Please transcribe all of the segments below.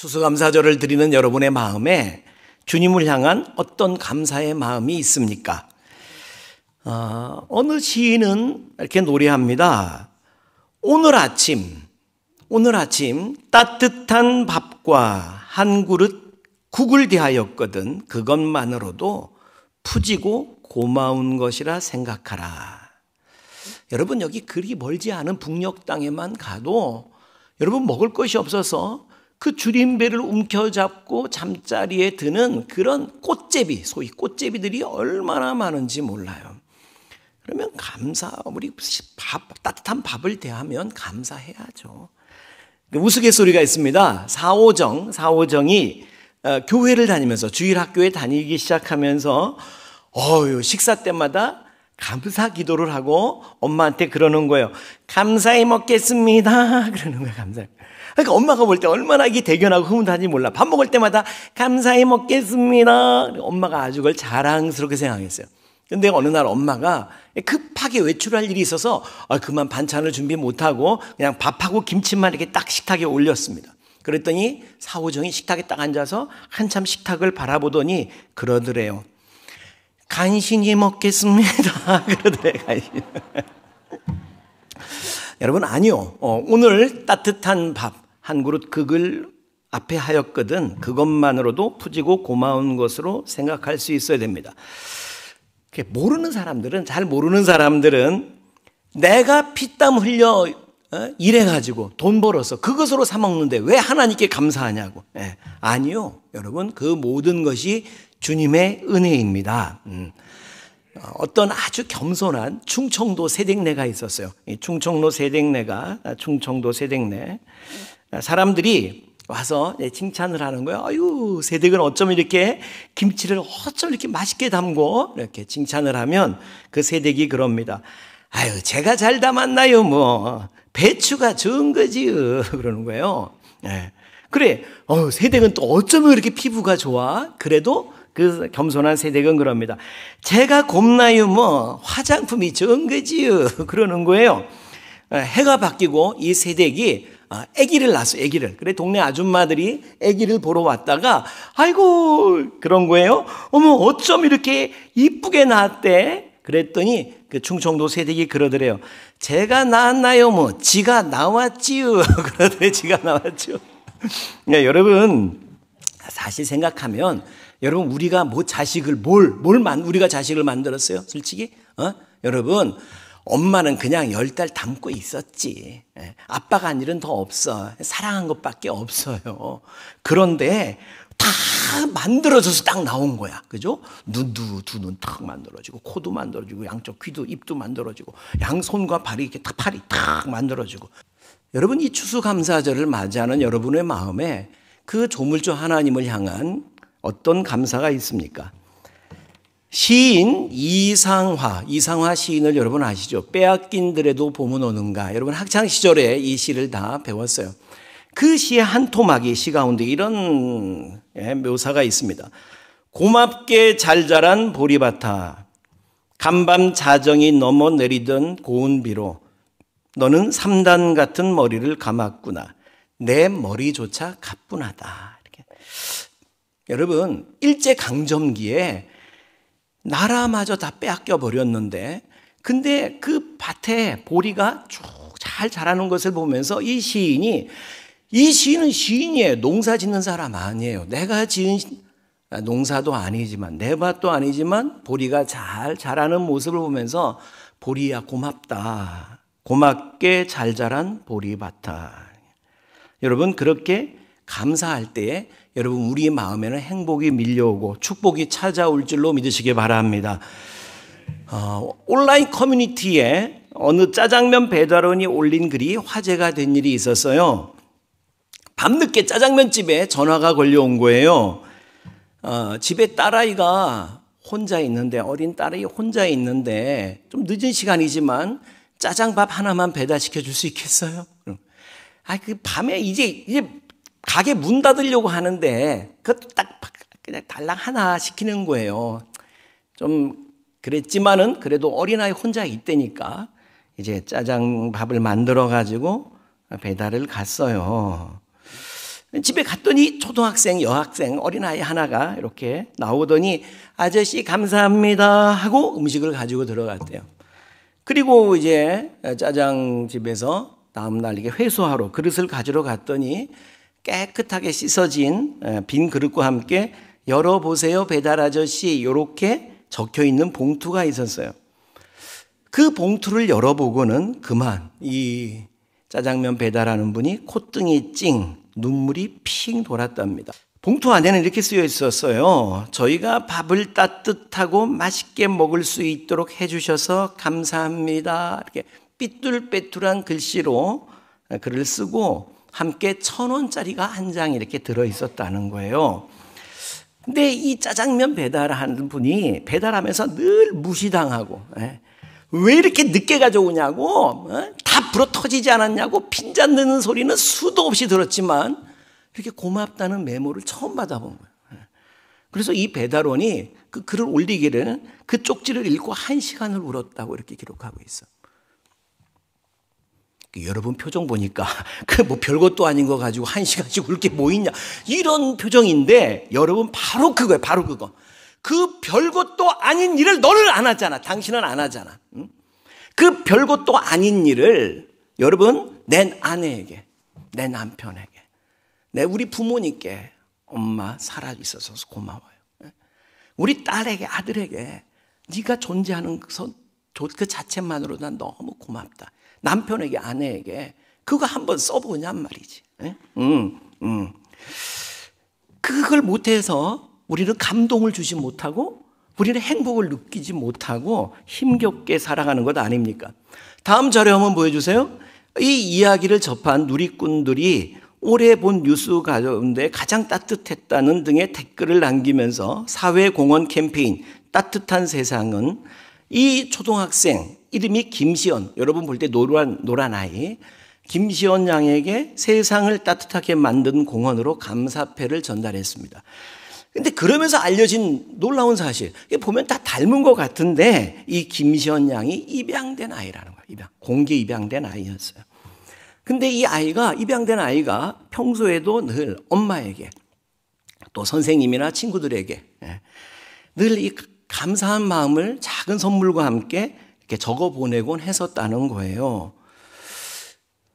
추수감사절을 드리는 여러분의 마음에 주님을 향한 어떤 감사의 마음이 있습니까? 어느 시인은 이렇게 노래합니다. 오늘 아침 따뜻한 밥과 한 그릇 국을 대하였거든 그것만으로도 푸지고 고마운 것이라 생각하라. 여러분, 여기 그리 멀지 않은 북녘 땅에만 가도 여러분 먹을 것이 없어서 그 주림배를 움켜잡고 잠자리에 드는 그런 꽃제비, 소위 꽃제비들이 얼마나 많은지 몰라요. 그러면 우리 따뜻한 밥을 대하면 감사해야죠. 우스갯소리가 있습니다. 사오정이 교회를 다니면서 주일학교에 다니기 시작하면서 식사 때마다 감사 기도를 하고 엄마한테 그러는 거예요. 감사히 먹겠습니다. 그러는 거예요. 감사히. 그러니까 엄마가 볼 때 얼마나 이게 대견하고 흐뭇한지 몰라. 밥 먹을 때마다 감사히 먹겠습니다. 엄마가 아주 그걸 자랑스럽게 생각했어요. 근데 어느 날 엄마가 급하게 외출할 일이 있어서 그만 반찬을 준비 못하고 그냥 밥하고 김치만 이렇게 딱 식탁에 올렸습니다. 그랬더니 사오정이 식탁에 딱 앉아서 한참 식탁을 바라보더니 그러더래요. 간신히 먹겠습니다. 그러더래요. 간신히. 여러분, 아니요. 오늘 따뜻한 밥 한 그릇 국을 앞에 하였거든 그것만으로도 푸지고 고마운 것으로 생각할 수 있어야 됩니다. 잘 모르는 사람들은 내가 피땀 흘려 일해가지고 돈 벌어서 그것으로 사 먹는데 왜 하나님께 감사하냐고. 아니요, 여러분, 그 모든 것이 주님의 은혜입니다. 어떤 아주 겸손한 충청도 세댁네가 있었어요. 충청도 세댁네 사람들이 와서 칭찬을 하는 거예요. 아유, 세댁은 어쩜 이렇게 김치를 어쩜 이렇게 맛있게 담고, 이렇게 칭찬을 하면 그 세댁이 그럽니다. 아유, 제가 잘 담았나요? 배추가 좋은 거지요. 그러는 거예요. 그래, 세댁은 또 어쩌면 이렇게 피부가 좋아? 그래도 그 겸손한 세댁은 그럽니다. 제가 곱나요? 화장품이 좋은 거지요. 그러는 거예요. 해가 바뀌고 이 세댁이 아기를 낳았어요. 아기를. 그래, 동네 아줌마들이 아기를 보러 왔다가 아이고 그런 거예요. 어머, 어쩜 이렇게 이쁘게 낳았대? 그랬더니 그 충청도 세댁이 그러더래요. 제가 낳았나요? 지가 나왔지요. 그러더래. 지가 나왔지요. 여러분, 사실 생각하면 여러분, 우리가 우리가 자식을 만들었어요? 솔직히? 여러분, 엄마는 그냥 10달 담고 있었지. 아빠가 한 일은 더 없어. 사랑한 것밖에 없어요. 그런데 다 만들어져서 딱 나온 거야. 그죠? 눈도 두 눈 딱 만들어지고, 코도 만들어지고, 양쪽 귀도, 입도 만들어지고, 양손과 팔이 딱 만들어지고. 여러분, 이 추수감사절을 맞이하는 여러분의 마음에 그 조물주 하나님을 향한 어떤 감사가 있습니까? 시인 이상화 시인을 여러분 아시죠? 빼앗긴들에도 봄은 오는가. 여러분 학창시절에 이 시를 다 배웠어요. 그 시의 한 토막이 시 가운데 이런 묘사가 있습니다. 고맙게 잘 자란 보리밭아, 간밤 자정이 넘어 내리던 고운 비로 너는 3단 같은 머리를 감았구나. 내 머리조차 가뿐하다. 이렇게. 여러분, 일제강점기에 나라마저 다 빼앗겨 버렸는데, 근데 그 밭에 보리가 쭉 잘 자라는 것을 보면서 이 시인은 시인이에요. 농사 짓는 사람 아니에요. 내가 지은 농사도 아니지만, 내 밭도 아니지만 보리가 잘 자라는 모습을 보면서 보리야 고맙다. 고맙게 잘 자란 보리밭아. 여러분, 그렇게 감사할 때에 여러분 우리의 마음에는 행복이 밀려오고 축복이 찾아올 줄로 믿으시기 바랍니다. 온라인 커뮤니티에 어느 짜장면 배달원이 올린 글이 화제가 된 일이 있었어요. 밤늦게 짜장면집에 전화가 걸려온 거예요. 집에 딸아이가 혼자 있는데, 어린 딸이 혼자 있는데 좀 늦은 시간이지만 짜장밥 하나만 배달시켜 줄 수 있겠어요? 그 밤에 이제 가게 문 닫으려고 하는데 그것도 딱 그냥 달랑 하나 시키는 거예요. 좀 그랬지만은 그래도 어린아이 혼자 있다니까 이제 짜장밥을 만들어 가지고 배달을 갔어요. 집에 갔더니 초등학생, 여학생, 어린아이 하나가 이렇게 나오더니 아저씨 감사합니다 하고 음식을 가지고 들어갔대요. 그리고 이제 짜장집에서 다음날 이게 회수하러 그릇을 가지러 갔더니 깨끗하게 씻어진 빈 그릇과 함께 열어보세요 배달 아저씨 이렇게 적혀있는 봉투가 있었어요. 그 봉투를 열어보고는 그만 이 짜장면 배달하는 분이 콧등이 찡 눈물이 핑 돌았답니다. 봉투 안에는 이렇게 쓰여 있었어요. 저희가 밥을 따뜻하고 맛있게 먹을 수 있도록 해주셔서 감사합니다. 이렇게 삐뚤빼뚤한 글씨로 글을 쓰고 함께 1,000원짜리가 한 장 이렇게 들어있었다는 거예요. 근데 이 짜장면 배달하는 분이 배달하면서 늘 무시당하고 왜 이렇게 늦게 가져오냐고 다 불어 터지지 않았냐고 핀잔 드는 소리는 수도 없이 들었지만 이렇게 고맙다는 메모를 처음 받아본 거예요. 그래서 이 배달원이 그 글을 올리기를 그 쪽지를 읽고 1시간을 울었다고 이렇게 기록하고 있어요. 여러분 표정 보니까 그 뭐 별것도 아닌 거 가지고 1시간씩 울 게 뭐 있냐 이런 표정인데 여러분 바로 그거예요. 바로 그거. 그 별것도 아닌 일을 너는 안 하잖아. 당신은 안 하잖아. 그 별것도 아닌 일을 여러분 내 아내에게 내 남편에게 우리 부모님께 엄마 살아있어서 고마워요. 우리 딸에게 아들에게 네가 존재하는 그 자체만으로 난 너무 고맙다. 남편에게 아내에게 그거 한번 써보냔 말이지. 그걸 못해서 우리는 감동을 주지 못하고 우리는 행복을 느끼지 못하고 힘겹게 살아가는 것 아닙니까? 다음 자료 한번 보여주세요. 이 이야기를 접한 누리꾼들이 올해 본 뉴스 가운데 가장 따뜻했다는 등의 댓글을 남기면서 사회공헌 캠페인 따뜻한 세상은 이 초등학생 이름이 김시연, 여러분 볼 때 노란 아이 김시연 양에게 세상을 따뜻하게 만든 공헌으로 감사패를 전달했습니다. 근데 그러면서 알려진 놀라운 사실, 보면 다 닮은 것 같은데 이 김시연 양이 입양된 아이라는 거예요. 공개 입양된 아이였어요. 근데 이 아이가, 입양된 아이가 평소에도 늘 엄마에게 또 선생님이나 친구들에게 늘 이 감사한 마음을 작은 선물과 함께 이렇게 적어 보내곤 했었다는 거예요.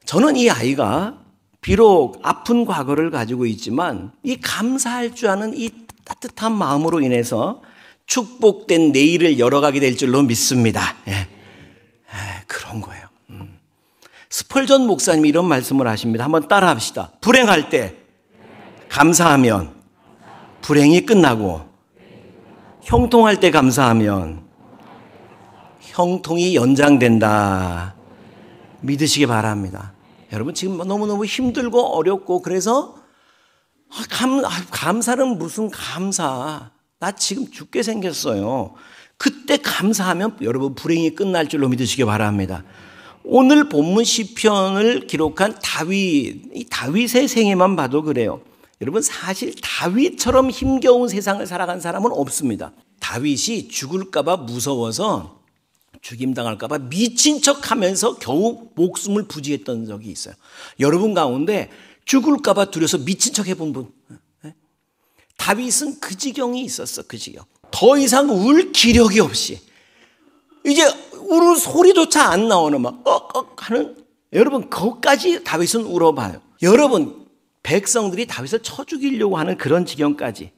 저는 이 아이가 비록 아픈 과거를 가지고 있지만 이 감사할 줄 아는 이 따뜻한 마음으로 인해서 축복된 내일을 열어가게 될 줄로 믿습니다. 그런 거예요. 스펄전 목사님이 이런 말씀을 하십니다. 한번 따라 합시다. 불행할 때 감사하면 불행이 끝나고 형통할 때 감사하면 형통이 연장된다. 믿으시기 바랍니다. 여러분 지금 너무너무 힘들고 어렵고 그래서 감사는 무슨 감사. 나 지금 죽게 생겼어요. 그때 감사하면 여러분 불행이 끝날 줄로 믿으시기 바랍니다. 오늘 본문 시편을 기록한 이 다윗의 생애만 봐도 그래요. 여러분 사실 다윗처럼 힘겨운 세상을 살아간 사람은 없습니다. 다윗이 죽을까 봐 무서워서 죽임당할까 봐 미친 척하면서 겨우 목숨을 부지했던 적이 있어요. 여러분 가운데 죽을까 봐 두려워서 미친 척 해본 분? 다윗은 그 지경이 있었어. 그 지경. 더 이상 울 기력이 없이 이제 울 소리조차 안 나오는 막 하는, 여러분 거기까지 다윗은 울어봐요. 여러분 백성들이 다윗을 쳐 죽이려고 하는 그런 지경까지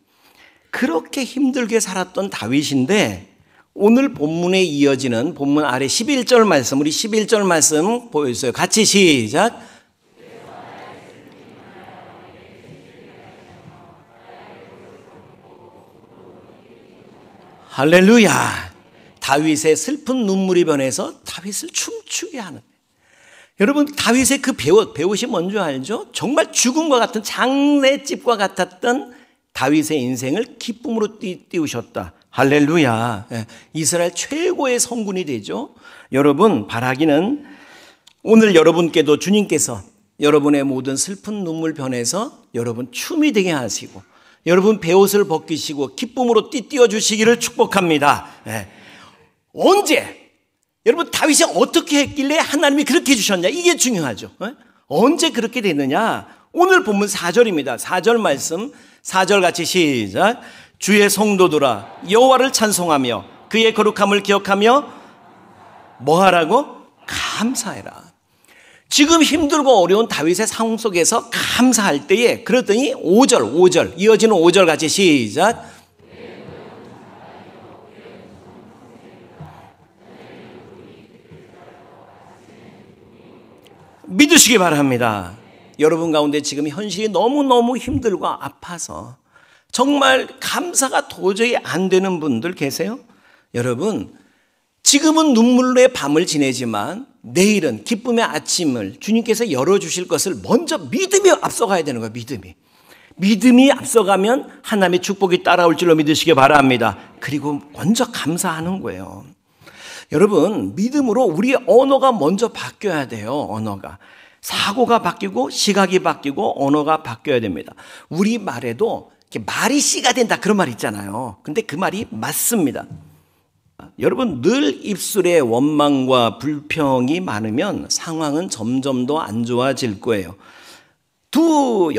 그렇게 힘들게 살았던 다윗인데 오늘 본문에 이어지는 본문 아래 11절 말씀, 우리 11절 말씀 보여주세요. 같이 시작. 할렐루야. 다윗의 슬픈 눈물이 변해서 다윗을 춤추게 하는. 여러분 다윗의 그 배옷이 뭔지 알죠? 정말 죽음과 같은 장례집과 같았던 다윗의 인생을 기쁨으로 띄우셨다. 할렐루야. 이스라엘 최고의 성군이 되죠. 여러분 바라기는 오늘 여러분께도 주님께서 여러분의 모든 슬픈 눈물 변해서 여러분 춤이 되게 하시고 여러분 배옷을 벗기시고 기쁨으로 띄워 주시기를 축복합니다. 언제? 여러분 다윗이 어떻게 했길래 하나님이 그렇게 해주셨냐? 이게 중요하죠. 언제 그렇게 됐느냐? 오늘 본문 4절입니다. 4절 말씀, 4절 같이 시작. 주의 성도들아 여호와를 찬송하며 그의 거룩함을 기억하며 뭐 하라고? 감사해라. 지금 힘들고 어려운 다윗의 상황 속에서 감사할 때에 그랬더니 5절 이어지는 5절 같이 시작. 믿으시기 바랍니다. 여러분 가운데 지금 현실이 너무너무 힘들고 아파서 정말 감사가 도저히 안 되는 분들 계세요? 여러분, 지금은 눈물의 밤을 지내지만 내일은 기쁨의 아침을 주님께서 열어주실 것을 먼저 믿음이 앞서가야 되는 거예요. 믿음이 앞서가면 하나님의 축복이 따라올 줄로 믿으시기 바랍니다. 그리고 먼저 감사하는 거예요. 여러분, 믿음으로 우리의 언어가 먼저 바뀌어야 돼요. 언어가. 사고가 바뀌고 시각이 바뀌고 언어가 바뀌어야 됩니다. 우리 말에도 말이 씨가 된다 그런 말 있잖아요. 근데 그 말이 맞습니다. 여러분, 늘 입술에 원망과 불평이 많으면 상황은 점점 더 안 좋아질 거예요. 두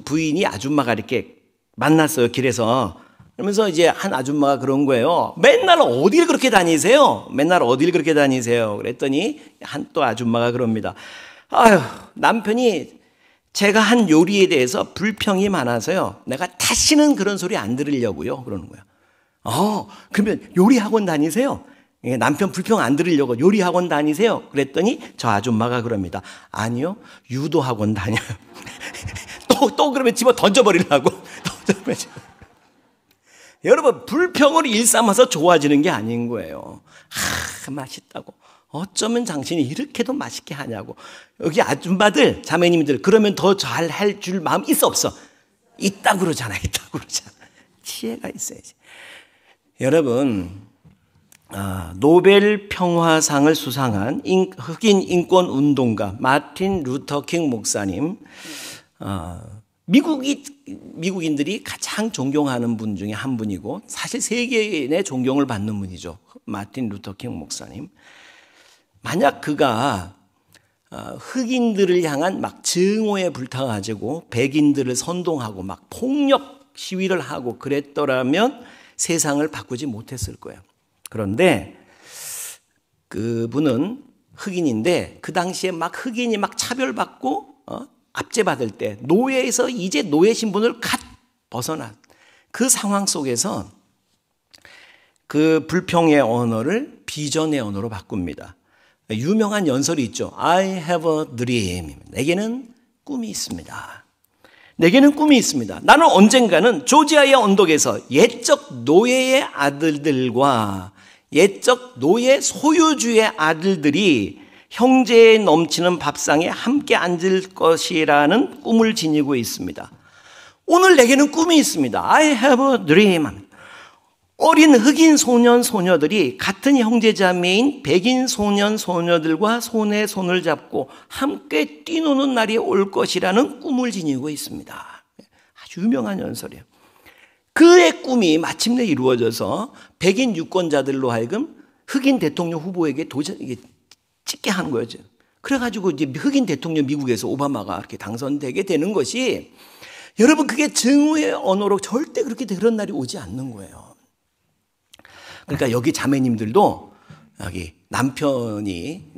부인이 아줌마가 이렇게 만났어요, 길에서. 그러면서 이제 한 아줌마가 그런 거예요. 맨날 어딜 그렇게 다니세요? 그랬더니 한 또 아줌마가 그럽니다. 아유, 남편이 제가 한 요리에 대해서 불평이 많아서요. 내가 다시는 그런 소리 안 들으려고요. 그러는 거예요. 그러면 요리학원 다니세요? 남편 불평 안 들으려고 요리학원 다니세요? 그랬더니 저 아줌마가 그럽니다. 아니요, 유도학원 다녀요. 또 그러면 집어 던져버리려고. 여러분, 불평을 일삼아서 좋아지는 게 아닌 거예요. 맛있다고. 어쩌면 당신이 이렇게도 맛있게 하냐고. 여기 아줌마들, 자매님들, 그러면 더 잘 할 줄 마음 있어, 없어? 있다고 그러잖아. 지혜가 있어야지. 여러분, 노벨 평화상을 수상한 흑인 인권 운동가 마틴 루터킹 목사님, 미국인들이 가장 존경하는 분 중에 한 분이고 사실 세계인의 존경을 받는 분이죠. 마틴 루터킹 목사님. 만약 그가 흑인들을 향한 막 증오에 불타가지고 백인들을 선동하고 막 폭력 시위를 하고 그랬더라면 세상을 바꾸지 못했을 거예요. 그런데 그분은 흑인인데 그 당시에 막 흑인이 막 차별받고 압제받을 때 노예에서 이제 노예 신분을 갓 벗어난 그 상황 속에서 그 불평의 언어를 비전의 언어로 바꿉니다. 유명한 연설이 있죠. I have a dream. 내게는 꿈이 있습니다. 나는 언젠가는 조지아의 언덕에서 옛적 노예의 아들들과 옛적 노예 소유주의 아들들이 형제에 넘치는 밥상에 함께 앉을 것이라는 꿈을 지니고 있습니다. 오늘 내게는 꿈이 있습니다. I have a dream. 어린 흑인 소년 소녀들이 같은 형제자매인 백인 소년 소녀들과 손에 손을 잡고 함께 뛰노는 날이 올 것이라는 꿈을 지니고 있습니다. 아주 유명한 연설이에요. 그의 꿈이 마침내 이루어져서 백인 유권자들로 하여금 흑인 대통령 후보에게 찍게 하는 거죠. 그래가지고 이제 흑인 대통령 미국에서 오바마가 이렇게 당선되게 되는 것이, 여러분, 그게 증오의 언어로 절대 그렇게 그런 날이 오지 않는 거예요. 그러니까 여기 자매님들도 여기 남편이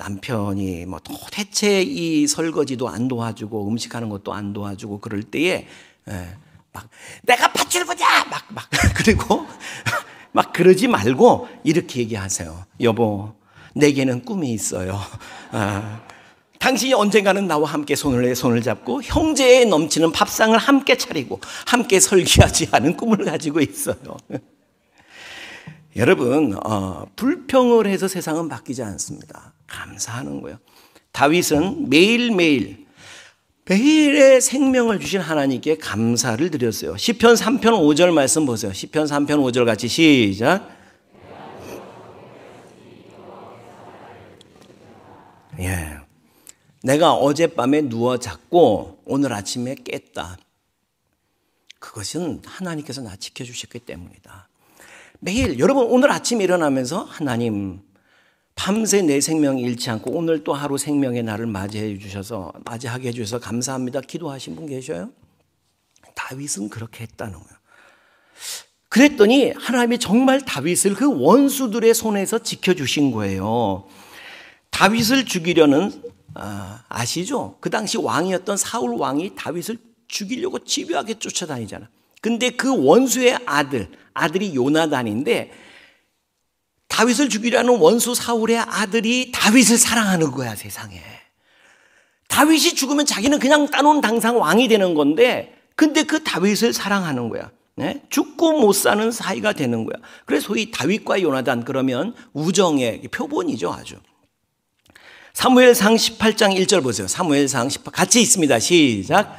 뭐 도대체 이 설거지도 안 도와주고 음식하는 것도 안 도와주고 그럴 때에 막 내가 밧줄 보자 막 그리고 막 그러지 말고 이렇게 얘기하세요. 여보, 내게는 꿈이 있어요. 당신이 언젠가는 나와 함께 손을 잡고 형제에 넘치는 밥상을 함께 차리고 함께 설기하지 않은 꿈을 가지고 있어요. 여러분, 불평을 해서 세상은 바뀌지 않습니다. 감사하는 거예요. 다윗은 매일의 생명을 주신 하나님께 감사를 드렸어요. 시편 3편 5절 말씀 보세요. 시편 3편 5절 같이 시작. 예, 내가 어젯밤에 누워 잤고 오늘 아침에 깼다. 그것은 하나님께서 나 지켜주셨기 때문이다. 매일 여러분 오늘 아침에 일어나면서 하나님, 밤새 내 생명 잃지 않고 오늘 또 하루 생명의 날을 맞이하게 해주셔서 감사합니다. 기도하신 분 계셔요? 다윗은 그렇게 했다는 거예요. 그랬더니 하나님이 정말 다윗을 그 원수들의 손에서 지켜주신 거예요. 다윗을 죽이려는 아시죠? 그 당시 왕이었던 사울 왕이 다윗을 죽이려고 집요하게 쫓아다니잖아. 근데 그 원수의 아들이 요나단인데 다윗을 죽이려는 원수 사울의 아들이 다윗을 사랑하는 거야, 세상에. 다윗이 죽으면 자기는 그냥 따놓은 당상 왕이 되는 건데 근데 그 다윗을 사랑하는 거야. 네? 죽고 못 사는 사이가 되는 거야. 그래서 소위 다윗과 요나단 그러면 우정의 표본이죠, 아주. 사무엘상 18장 1절 보세요. 사무엘상 18 같이 있습니다. 시작.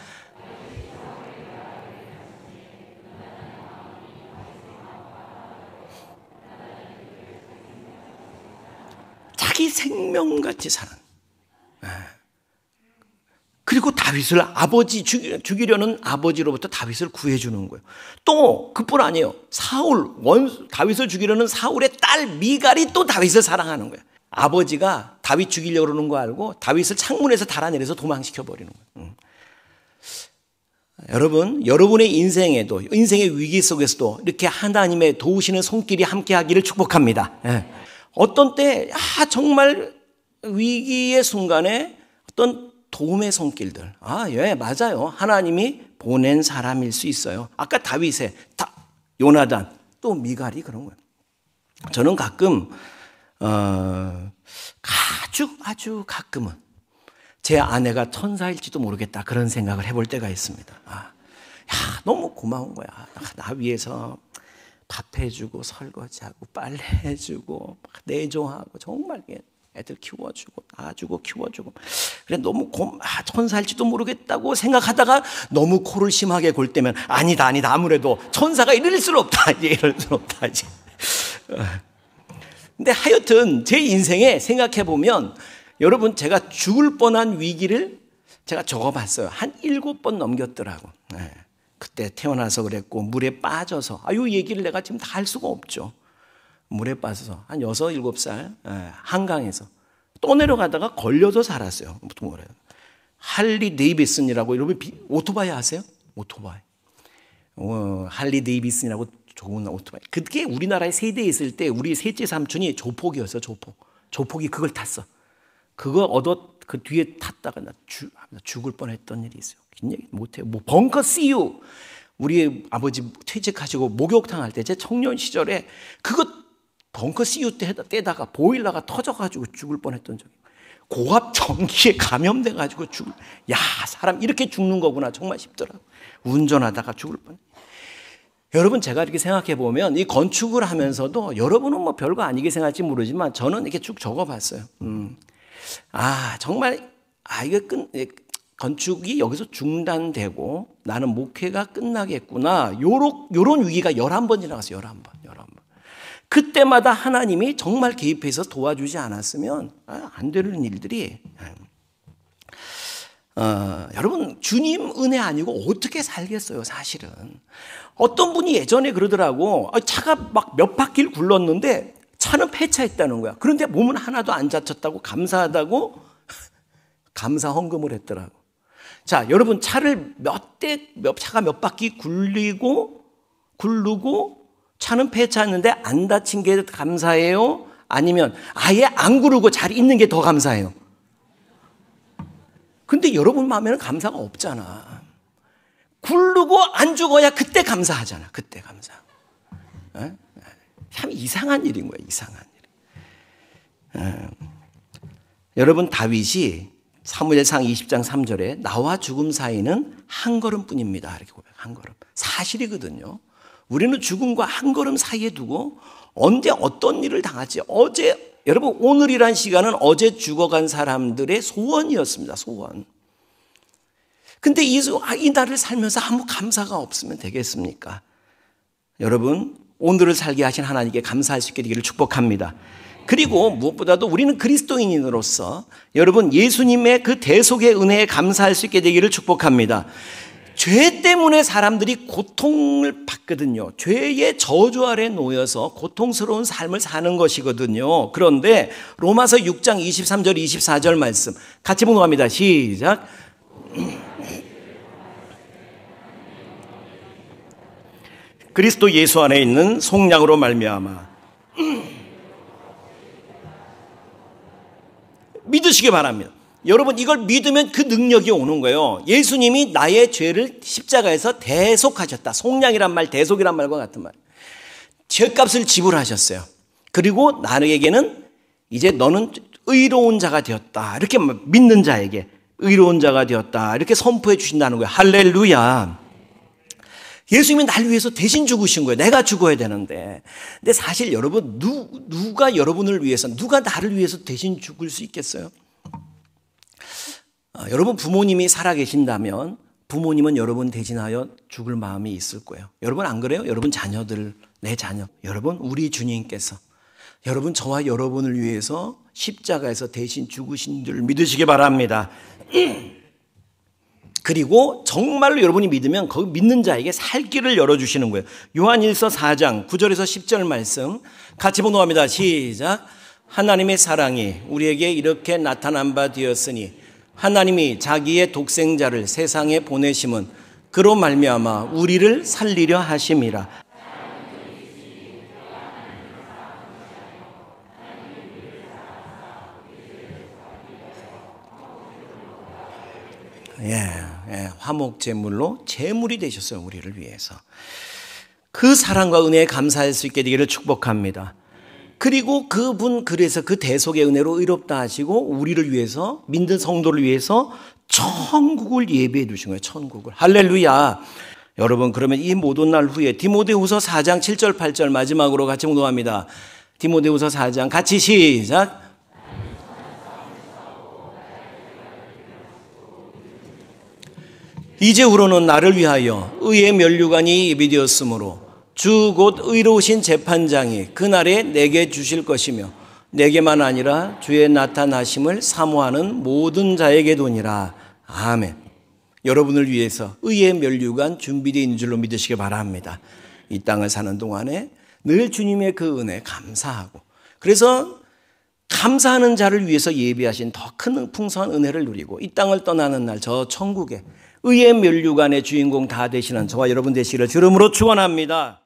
자기 생명같이 사는. 그리고 다윗을 죽이려는 아버지로부터 다윗을 구해주는 거예요. 또 그뿐 아니에요. 다윗을 죽이려는 사울의 딸 미갈이 또 다윗을 사랑하는 거예요. 아버지가 다윗 죽이려고 그러는 거 알고 다윗을 창문에서 달아내려서 도망시켜 버리는 거예요. 여러분, 여러분의 인생의 위기 속에서도 이렇게 하나님의 도우시는 손길이 함께하기를 축복합니다. 어떤 때 정말 위기의 순간에 어떤 도움의 손길들. 예, 맞아요. 하나님이 보낸 사람일 수 있어요. 아까 다윗의 요나단, 또 미갈이 그런 거예요. 저는 가끔 아주 가끔은 제 아내가 천사일지도 모르겠다 그런 생각을 해볼 때가 있습니다. 너무 고마운 거야. 나 위해서 밥 해주고 설거지하고 빨래해주고 내조하고 정말 애들 키워주고 놔주고 키워주고 그래 너무 천사일지도 모르겠다고 생각하다가 너무 코를 심하게 골 때면 아니다 아무래도 천사가 이럴 수는 없다 이제. 근데 하여튼 제 인생에 생각해보면 여러분 제가 죽을 뻔한 위기를 제가 적어봤어요. 한 7번 넘겼더라고. 그때 태어나서 그랬고 물에 빠져서 이 얘기를 내가 지금 다 할 수가 없죠. 물에 빠져서 한 6, 7살 한강에서 또 내려가다가 걸려서 살았어요. 할리 데이비슨이라고 여러분 오토바이 아세요? 오토바이. 할리 데이비슨이라고 좋은 오토바이. 그게 우리나라에 세대에 있을 때 우리 셋째 삼촌이 조폭이었어. 조폭이 그걸 탔어. 그거 그 뒤에 탔다가 나 죽을 뻔했던 일이 있어요. 긴 얘기 못해요. 벙커 CU 우리 아버지 퇴직하시고 목욕탕 할 때 제 청년 시절에 그거 벙커 CU 때다가 보일러가 터져가지고 죽을 뻔했던 적이. 고압 전기에 감염돼가지고 사람 이렇게 죽는 거구나 정말 싶더라고. 운전하다가 죽을 뻔. 여러분 제가 이렇게 생각해 보면 이 건축을 하면서도 여러분은 별거 아니게 생각할지 모르지만 저는 이렇게 쭉 적어봤어요. 정말 건축이 여기서 중단되고 나는 목회가 끝나겠구나. 요런 위기가 11번 지나갔어요. 11번. 그때마다 하나님이 정말 개입해서 도와주지 않았으면 안 되는 일들이. 여러분 주님 은혜 아니고 어떻게 살겠어요 사실은. 어떤 분이 예전에 그러더라고. 차가 막 몇 바퀴를 굴렀는데 차는 폐차했다는 거야. 그런데 몸은 하나도 안 다쳤다고 감사하다고 감사 헌금을 했더라고. 자, 여러분 차를 차가 몇 바퀴 굴르고 차는 폐차했는데 안 다친 게 감사해요? 아니면 아예 안 구르고 잘 있는 게 더 감사해요? 근데 여러분 마음에는 감사가 없잖아. 구르고 안 죽어야 그때 감사하잖아. 그때 감사. 참 이상한 일인 거예요. 이상한 일. 여러분 다윗이 사무엘상 20장 3절에 나와 죽음 사이는 한 걸음뿐입니다. 이렇게 고백. 한 걸음. 사실이거든요. 우리는 죽음과 한 걸음 사이에 두고 언제 어떤 일을 당할지 여러분 오늘이란 시간은 어제 죽어간 사람들의 소원이었습니다. 소원. 근데 이 날을 살면서 아무 감사가 없으면 되겠습니까? 여러분 오늘을 살게 하신 하나님께 감사할 수 있게 되기를 축복합니다. 그리고 무엇보다도 우리는 그리스도인으로서 여러분 예수님의 그 대속의 은혜에 감사할 수 있게 되기를 축복합니다. 죄 때문에 사람들이 고통을 받거든요. 죄의 저주 아래 놓여서 고통스러운 삶을 사는 것이거든요. 그런데 로마서 6장 23절 24절 말씀 같이 봉독합니다. 시작. 그리스도 예수 안에 있는 속량으로 말미암아 믿으시기 바랍니다. 여러분 이걸 믿으면 그 능력이 오는 거예요. 예수님이 나의 죄를 십자가에서 대속하셨다. 속량이란 말, 대속이란 말과 같은 말. 죄값을 지불하셨어요. 그리고 나에게는 이제 너는 의로운 자가 되었다. 이렇게 믿는 자에게 의로운 자가 되었다. 이렇게 선포해 주신다는 거예요. 할렐루야. 예수님이 날 위해서 대신 죽으신 거예요. 내가 죽어야 되는데. 근데 사실 여러분 누가 여러분을 위해서, 누가 나를 위해서 대신 죽을 수 있겠어요? 여러분 부모님이 살아계신다면 부모님은 여러분 대신하여 죽을 마음이 있을 거예요. 여러분 안 그래요? 여러분 자녀들, 내 자녀, 여러분 우리 주님께서 여러분 저와 여러분을 위해서 십자가에서 대신 죽으신 줄 믿으시기 바랍니다. 그리고 정말로 여러분이 믿으면 거기 믿는 자에게 살 길을 열어주시는 거예요. 요한일서 4장 9절에서 10절 말씀 같이 봉독합니다. 시작. 하나님의 사랑이 우리에게 이렇게 나타난 바 되었으니 하나님이 자기의 독생자를 세상에 보내심은 그로 말미암아 우리를 살리려 하심이라. 화목제물로 제물이 되셨어요. 우리를 위해서. 그 사랑과 은혜에 감사할 수 있게 되기를 축복합니다. 그리고 그분 그래서 그 대속의 은혜로 의롭다 하시고 우리를 위해서 믿는 성도를 위해서 천국을 예비해 두신 거예요. 천국을. 할렐루야. 여러분 그러면 이 모든 날 후에 디모데후서 4장 7절 8절 마지막으로 같이 봉독합니다. 디모데후서 4장 같이 시작. 이제후로는 나를 위하여 의의 면류관이 예비되었으므로 주 곧 의로우신 재판장이 그날에 내게 주실 것이며 내게만 아니라 주의 나타나심을 사모하는 모든 자에게도니라. 아멘. 여러분을 위해서 의의 면류관 준비되어 있는 줄로 믿으시기 바랍니다. 이 땅을 사는 동안에 늘 주님의 그 은혜 감사하고, 그래서 감사하는 자를 위해서 예비하신 더 큰 풍성한 은혜를 누리고 이 땅을 떠나는 날 저 천국에 의의 면류관의 주인공 다 되시는 저와 여러분 되시기를 주름으로 축원합니다.